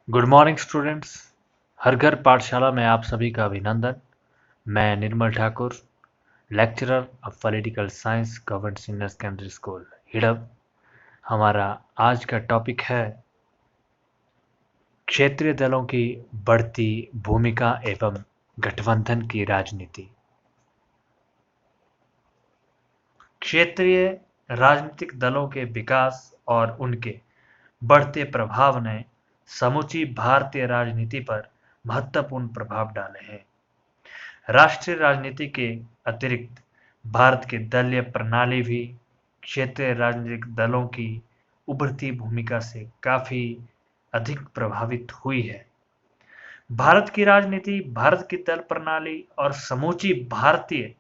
Good morning students. हर घर पाठशाला में आप सभी का अभिनंदन। मैं Nirmal Thakur, lecturer of political science, government senior secondary school हिड़ब। हमारा आज का टॉपिक है क्षेत्रीय दलों की बढ़ती भूमिका एवं गठबंधन की राजनीति। क्षेत्रीय राजनीतिक दलों के विकास और उनके बढ़ते प्रभाव ने समूची भारतीय राजनीति पर महत्वपूर्ण प्रभाव डाले हैं। राष्ट्रीय राजनीति के अतिरिक्त भारत की दलीय प्रणाली भी क्षेत्रीय राजनीतिक दलों की उभरती भूमिका से काफी अधिक प्रभावित हुई है। भारत की राजनीति, भारत की दल प्रणाली और समूची भारतीय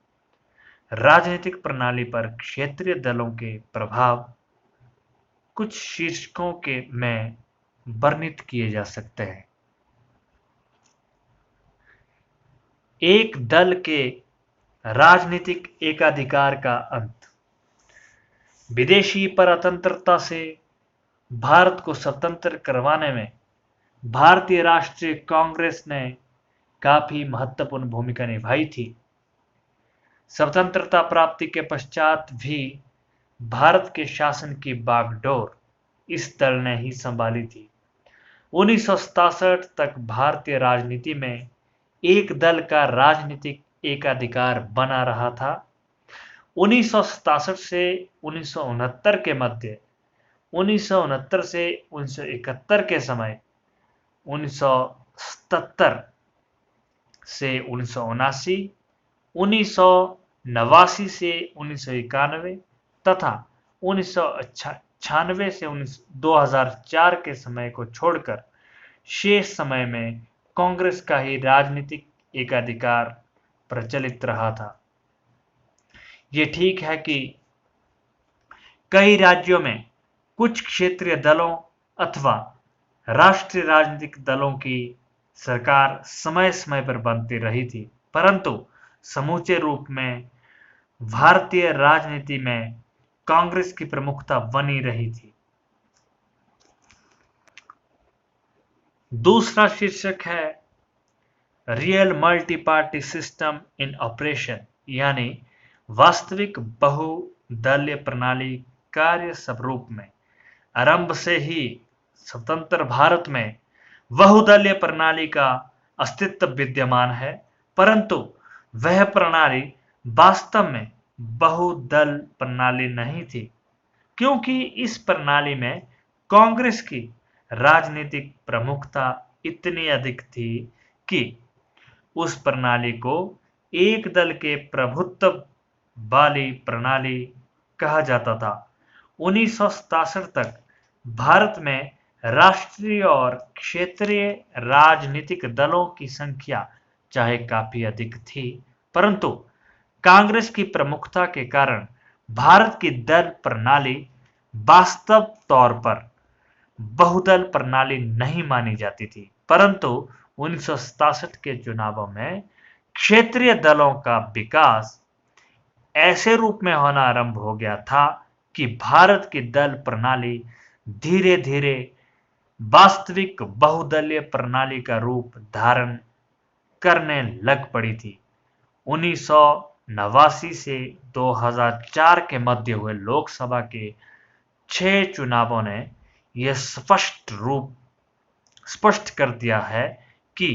राजनीतिक प्रणाली पर क्षेत्रीय दलों के प्रभाव कुछ शीर्षकों के में वर्णित किए जा सकते हैं। एक दल के राजनीतिक एकाधिकार का अंत। विदेशी परतंत्रता से भारत को स्वतंत्र करवाने में भारतीय राष्ट्रीय कांग्रेस ने काफी महत्वपूर्ण भूमिका निभाई थी। स्वतंत्रता प्राप्ति के पश्चात भी भारत के शासन की बागडोर इस दल ने ही संभाली थी। 1967 तक भारतीय राजनीति में एक दल का राजनीतिक एकाधिकार बना रहा था। 1967 से 1969 के मध्य, 1969 से 1971 के समय, 1977 से 1979, 1989 से 1991 तथा 1996 से 2004 के समय को छोड़कर शेष समय में कांग्रेस का ही राजनीतिक एकाधिकार प्रचलित रहा था। ये ठीक है कि कई राज्यों में कुछ क्षेत्रीय दलों अथवा राष्ट्रीय राजनीतिक दलों की सरकार समय समय पर बनती रही थी, परंतु समूचे रूप में भारतीय राजनीति में कांग्रेस की प्रमुखता बनी रही थी। दूसरा शीर्षक है real multi party system in operation, यानी वास्तविक बहुदलीय प्रणाली कार्य स्वरूप में। आरंभ से ही स्वतंत्र भारत में बहुदलीय प्रणाली का अस्तित्व विद्यमान है, परंतु वह प्रणाली वास्तव में बहुदल प्रणाली नहीं थी, क्योंकि इस प्रणाली में कांग्रेस की राजनीतिक प्रमुखता इतनी अधिक थी कि उस प्रणाली को एक दल के प्रभुत्व वाली प्रणाली कहा जाता था। 1967 तक भारत में राष्ट्रीय और क्षेत्रीय राजनीतिक दलों की संख्या चाहे काफी अधिक थी, परंतु कांग्रेस की प्रमुखता के कारण भारत की दल प्रणाली वास्तव तौर पर बहुदल प्रणाली नहीं मानी जाती थी। परंतु 1967 के चुनावों में क्षेत्रीय दलों का विकास ऐसे रूप में होना आरंभ हो गया था कि भारत की दल प्रणाली धीरे धीरे वास्तविक बहुदलीय प्रणाली का रूप धारण करने लग पड़ी थी। 1989 से 2004 के मध्य हुए लोकसभा के 6 चुनावों ने यह स्पष्ट कर दिया है कि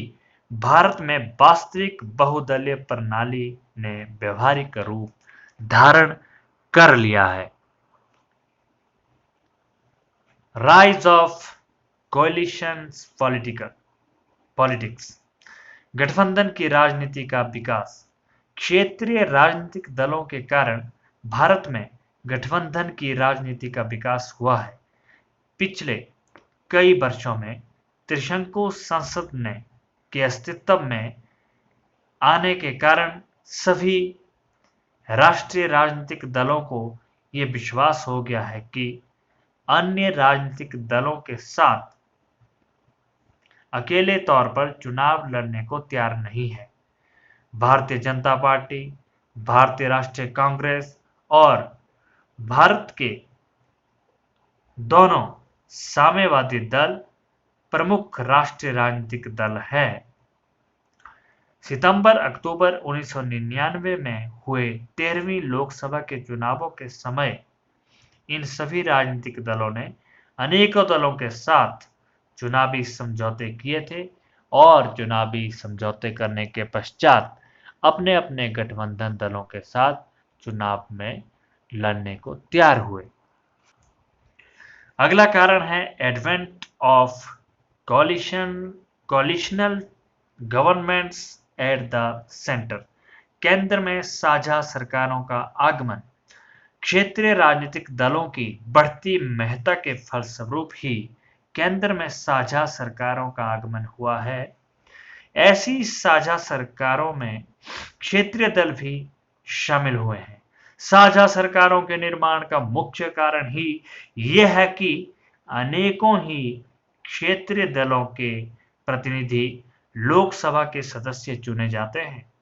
भारत में वास्तविक बहुदलीय प्रणाली ने व्यवहारिक रूप धारण कर लिया है। राइज ऑफ कोएलिशन पॉलिटिक्स, गठबंधन की राजनीति का विकास। क्षेत्रीय राजनीतिक दलों के कारण भारत में गठबंधन की राजनीति का विकास हुआ है। पिछले कई वर्षों में त्रिशंकु संसद के अस्तित्व में आने के कारण सभी राष्ट्रीय राजनीतिक दलों को यह विश्वास हो गया है कि अन्य राजनीतिक दलों के साथ अकेले तौर पर चुनाव लड़ने को तैयार नहीं है। भारतीय जनता पार्टी, भारतीय राष्ट्रीय कांग्रेस और भारत के दोनों साम्यवादी दल प्रमुख राष्ट्रीय राजनीतिक दल है। सितंबर-अक्टूबर 1999 में हुए 13वीं लोकसभा के चुनावों के समय इन सभी राजनीतिक दलों ने अनेकों दलों के साथ चुनावी समझौते किए थे और चुनावी समझौते करने के पश्चात अपने अपने गठबंधन दलों के साथ चुनाव में लड़ने को तैयार हुए। अगला कारण है advent of coalitional governments at the centre. केंद्र में साझा सरकारों का आगमन। क्षेत्रीय राजनीतिक दलों की बढ़ती महत्ता के फलस्वरूप ही केंद्र में साझा सरकारों का आगमन हुआ है। ऐसी साझा सरकारों में क्षेत्रीय दल भी शामिल हुए हैं। साझा सरकारों के निर्माण का मुख्य कारण ही यह है कि अनेकों ही क्षेत्रीय दलों के प्रतिनिधि लोकसभा के सदस्य चुने जाते हैं।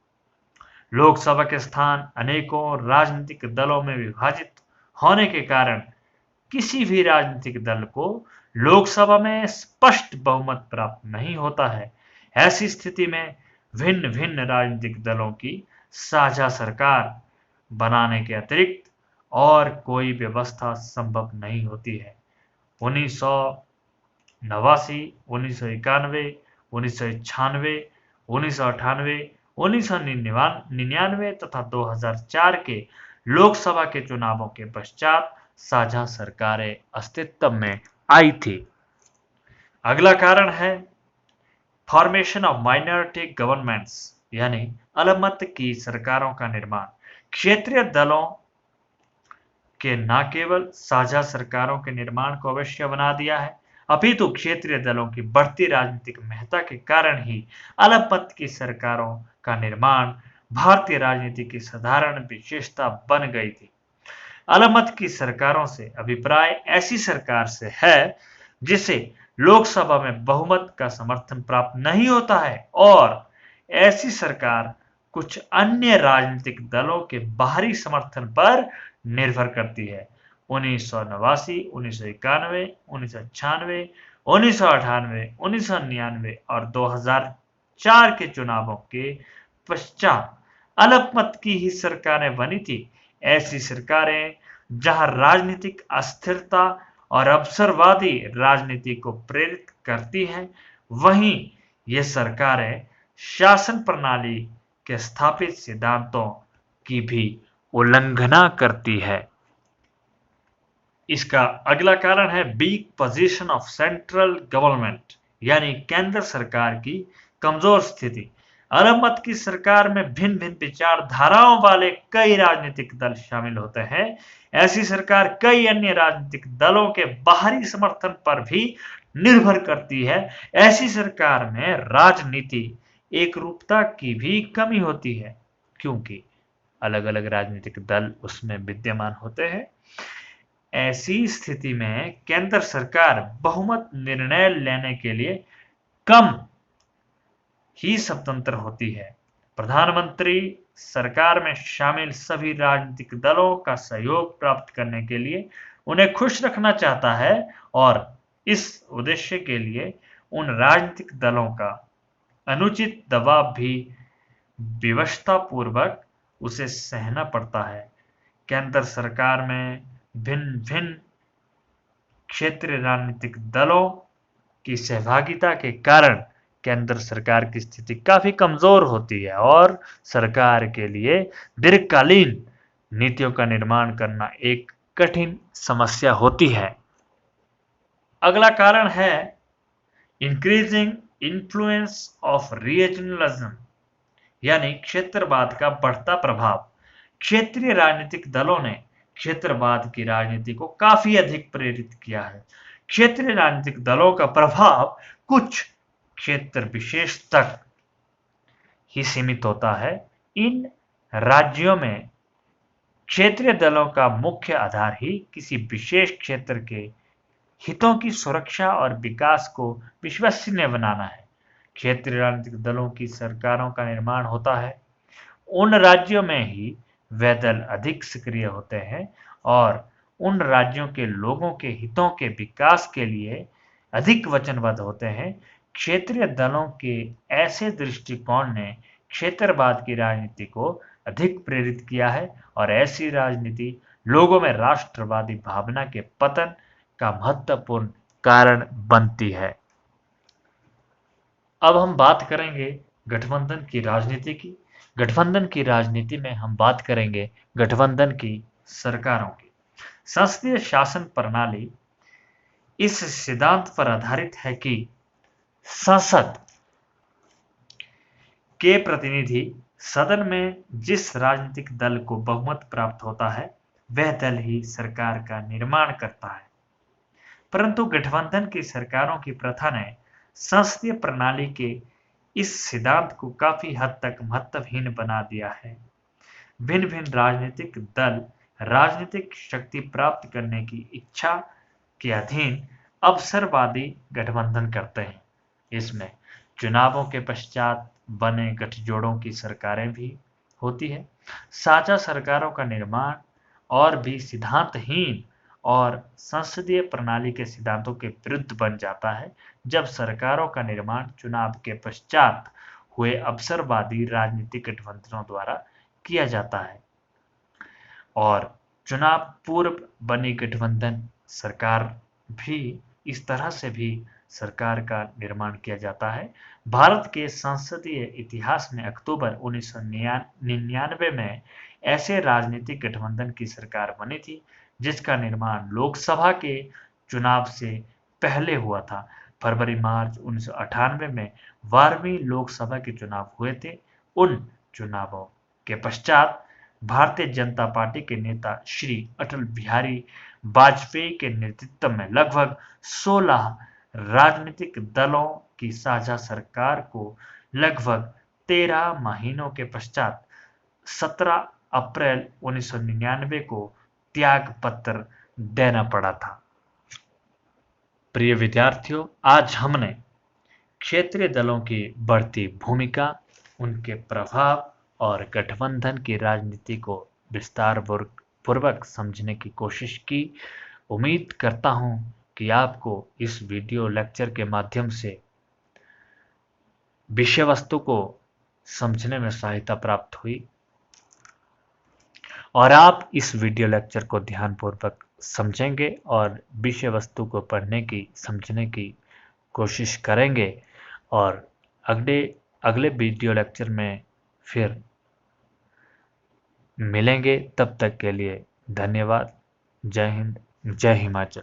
लोकसभा के स्थान अनेकों राजनीतिक दलों में विभाजित होने के कारण किसी भी राजनीतिक दल को लोकसभा में स्पष्ट बहुमत प्राप्त नहीं होता है। ऐसी स्थिति में भिन्न भिन्न राजनीतिक दलों की साझा सरकार बनाने के अतिरिक्त और कोई व्यवस्था संभव नहीं होती है। 1989, 1991, 1996, 1998, 1999 तथा 2004 के लोकसभा के चुनावों के पश्चात साझा सरकारें अस्तित्व में आई थी। अगला कारण है फॉर्मेशन ऑफ माइनॉरिटी गवर्नमेंट्स यानी अल्पमत की सरकारों का निर्माण। क्षेत्रीय दलों के न केवल साझा सरकारों के निर्माण को अवश्य बना दिया है, अपितु क्षेत्रीय दलों की बढ़ती राजनीतिक महत्ता के कारण ही अल्पमत की सरकारों का निर्माण भारतीय राजनीति की साधारण विशेषता बन गई थी। अल्पमत की सरकारों से अभिप्राय ऐसी सरकार से है जिसे लोकसभा में बहुमत का समर्थन प्राप्त नहीं होता है और ऐसी सरकार कुछ अन्य राजनीतिक दलों के बाहरी समर्थन पर निर्भर करती है। 1989, 1991, 1996, 1998, 1999 और 2004 के चुनावों के पश्चात अल्पमत की ही सरकारें बनी थी। ऐसी सरकारें जहां राजनीतिक अस्थिरता और अवसरवादी राजनीति को प्रेरित करती हैं, वहीं ये सरकारें शासन प्रणाली के स्थापित सिद्धांतों की भी उल्लंघना करती है। इसका अगला कारण है weak position of central government यानी केंद्र सरकार की कमजोर स्थिति। अल्पमत की सरकार में भिन्न भिन्न विचारधाराओं वाले कई राजनीतिक दल शामिल होते हैं। ऐसी सरकार कई अन्य राजनीतिक दलों के बाहरी समर्थन पर भी निर्भर करती है। ऐसी सरकार में राजनीति एकरूपता की भी कमी होती है क्योंकि अलग अलग राजनीतिक दल उसमें विद्यमान होते हैं। ऐसी स्थिति में केंद्र सरकार बहुमत निर्णय लेने के लिए कम ही स्वतंत्र होती है। प्रधानमंत्री सरकार में शामिल सभी राजनीतिक दलों का सहयोग प्राप्त करने के लिए उन्हें खुश रखना चाहता है और इस उद्देश्य के लिए उन राजनीतिक दलों का अनुचित दबाव भी विवशतापूर्वक उसे सहना पड़ता है। केंद्र सरकार में भिन्न भिन्न क्षेत्रीय राजनीतिक दलों की सहभागिता के कारण केंद्र सरकार की स्थिति काफी कमजोर होती है और सरकार के लिए दीर्घकालीन नीतियों का निर्माण करना एक कठिन समस्या होती है। अगला कारण है इंक्रीजिंग इन्फ्लुएंस ऑफ रीजनलिज्म यानी क्षेत्रवाद का बढ़ता प्रभाव। क्षेत्रीय राजनीतिक दलों ने क्षेत्रवाद की राजनीति को काफी अधिक प्रेरित किया है। क्षेत्रीय राजनीतिक दलों का प्रभाव कुछ क्षेत्र विशेष तक ही सीमित होता है। इन राज्यों में क्षेत्रीय दलों का मुख्य आधार ही किसी विशेष क्षेत्र के हितों की सुरक्षा और विकास को विश्वसनीय बनाना है। क्षेत्रीय राजनीतिक दलों की सरकारों का निर्माण होता है उन राज्यों में ही वे दल अधिक सक्रिय होते हैं और उन राज्यों के लोगों के हितों के विकास के लिए अधिक वचनबद्ध होते हैं। क्षेत्रीय दलों के ऐसे दृष्टिकोण ने क्षेत्रवाद की राजनीति को अधिक प्रेरित किया है और ऐसी राजनीति लोगों में राष्ट्रवादी भावना के पतन का महत्वपूर्ण कारण बनती है। अब हम बात करेंगे गठबंधन की राजनीति की। गठबंधन की राजनीति में हम बात करेंगे गठबंधन की सरकारों की। संसदीय शासन प्रणाली इस सिद्धांत पर आधारित है कि संसद के प्रतिनिधि सदन में जिस राजनीतिक दल को बहुमत प्राप्त होता है वह दल ही सरकार का निर्माण करता है। परंतु गठबंधन की सरकारों की प्रथा ने संसदीय प्रणाली के इस सिद्धांत को काफी हद तक महत्वहीन बना दिया है। भिन्न भिन्न राजनीतिक दल राजनीतिक शक्ति प्राप्त करने की इच्छा के अधीन अवसरवादी गठबंधन करते हैं। इसमें चुनावों के पश्चात बने गठजोड़ों की सरकारें भी होती है। साझा सरकारों का निर्माण और भी सिद्धांतहीन और संसदीय प्रणाली के सिद्धांतों के विरुद्ध बन जाता है जब सरकारों का निर्माण चुनाव के पश्चात हुए अवसरवादी राजनीतिक गठबंधनों द्वारा किया जाता है और चुनाव पूर्व बनी गठबंधन सरकार भी इस तरह से भी सरकार का निर्माण किया जाता है। भारत के संसदीय इतिहास में अक्टूबर 1999 में ऐसे राजनीतिक गठबंधन की सरकार बनी थी जिसका निर्माण लोकसभा के चुनाव से पहले हुआ था। फरवरी-मार्च 1998 में 12वीं लोकसभा के चुनाव हुए थे। उन चुनावों के पश्चात भारतीय जनता पार्टी के नेता श्री अटल बिहारी वाजपेयी के नेतृत्व में लगभग 16 राजनीतिक दलों की साझा सरकार को लगभग 13 महीनों के पश्चात 17 अप्रैल 1999 को त्याग पत्र देना पड़ा था। प्रिय विद्यार्थियों, आज हमने क्षेत्रीय दलों की बढ़ती भूमिका, उनके प्रभाव और गठबंधन की राजनीति को विस्तार पूर्वक समझने की कोशिश की। उम्मीद करता हूं कि आपको इस वीडियो लेक्चर के माध्यम से विषय वस्तु को समझने में सहायता प्राप्त हुई और आप इस वीडियो लेक्चर को ध्यानपूर्वक समझेंगे और विषय वस्तु को पढ़ने की, समझने की कोशिश करेंगे और अगले वीडियो लेक्चर में फिर मिलेंगे। तब तक के लिए धन्यवाद। जय हिंद, जय हिमाचल।